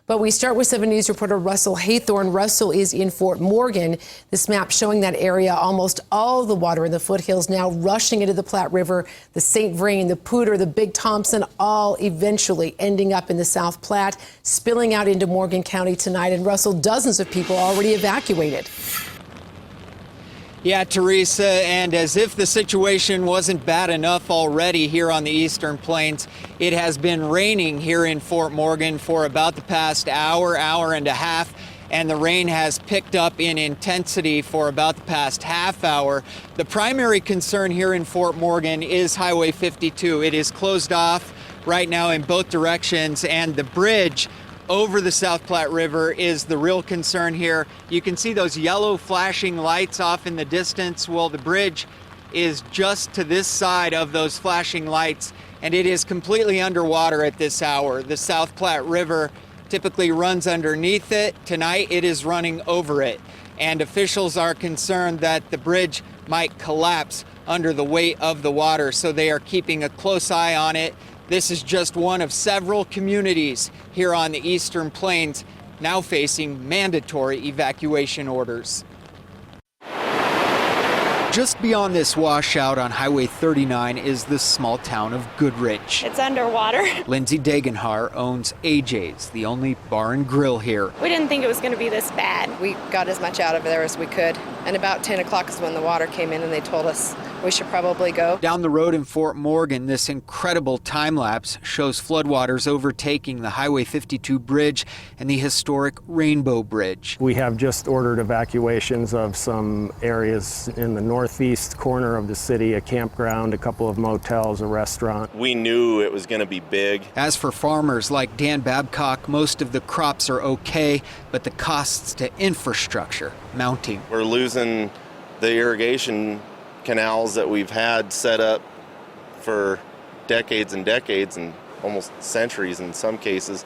But we start with 7 News reporter Russell Haythorn. Russell is in Fort Morgan. This map showing that area, almost all the water in the foothills now rushing into the Platte River, the St. Vrain, the Poudre, the Big Thompson, all eventually ending up in the South Platte, spilling out into Morgan County tonight. And Russell, dozens of people already evacuated. Yeah, Teresa, and as if the situation wasn't bad enough already here on the Eastern Plains, it has been raining here in Fort Morgan for about the past hour and a half, and the rain has picked up in intensity for about the past half hour. The primary concern here in Fort Morgan is Highway 52. It is closed off right now in both directions, and the bridge over the South Platte River is the real concern here. You can see those yellow flashing lights off in the distance. Well, the bridge is just to this side of those flashing lights, and it is completely underwater at this hour. The South Platte River typically runs underneath it. Tonight it is running over it, and officials are concerned that the bridge might collapse under the weight of the water, so they are keeping a close eye on it. This is just one of several communities here on the Eastern Plains now facing mandatory evacuation orders. Just beyond this washout on Highway 39 is the small town of Goodrich. It's underwater. Lindsay Dagenhar owns AJ's, the only bar and grill here. We didn't think it was going to be this bad. We got as much out of there as we could. And about 10 o'clock is when the water came in and they told us we should probably go. Down the road in Fort Morgan, this incredible time lapse shows floodwaters overtaking the Highway 52 bridge and the historic Rainbow Bridge. We have just ordered evacuations of some areas in the northeast corner of the city, a campground, a couple of motels, a restaurant. We knew it was going to be big. As for farmers like Dan Babcock, most of the crops are okay, but the costs to infrastructure mounting. We're losing the irrigation canals that we've had set up for decades and decades and almost centuries in some cases.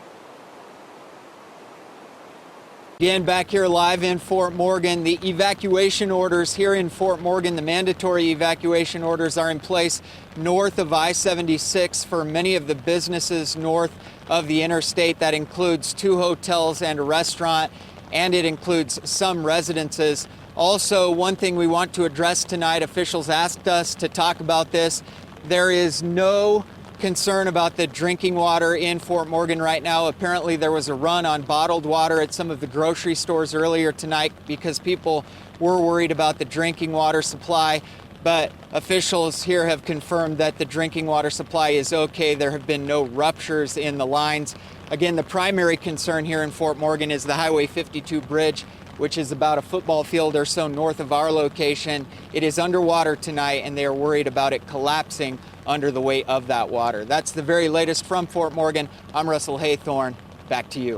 Again, back here live in Fort Morgan, the evacuation orders here in Fort Morgan, the mandatory evacuation orders are in place north of I-76 for many of the businesses north of the interstate. That includes 2 hotels and a restaurant, and it includes some residences. Also, one thing we want to address tonight, officials asked us to talk about this. There is no concern about the drinking water in Fort Morgan right now. Apparently there was a run on bottled water at some of the grocery stores earlier tonight because people were worried about the drinking water supply. But officials here have confirmed that the drinking water supply is okay. There have been no ruptures in the lines. Again, the primary concern here in Fort Morgan is the Highway 52 bridge, which is about a football field or so north of our location. It is underwater tonight, and they are worried about it collapsing under the weight of that water. That's the very latest from Fort Morgan. I'm Russell Haythorn. Back to you.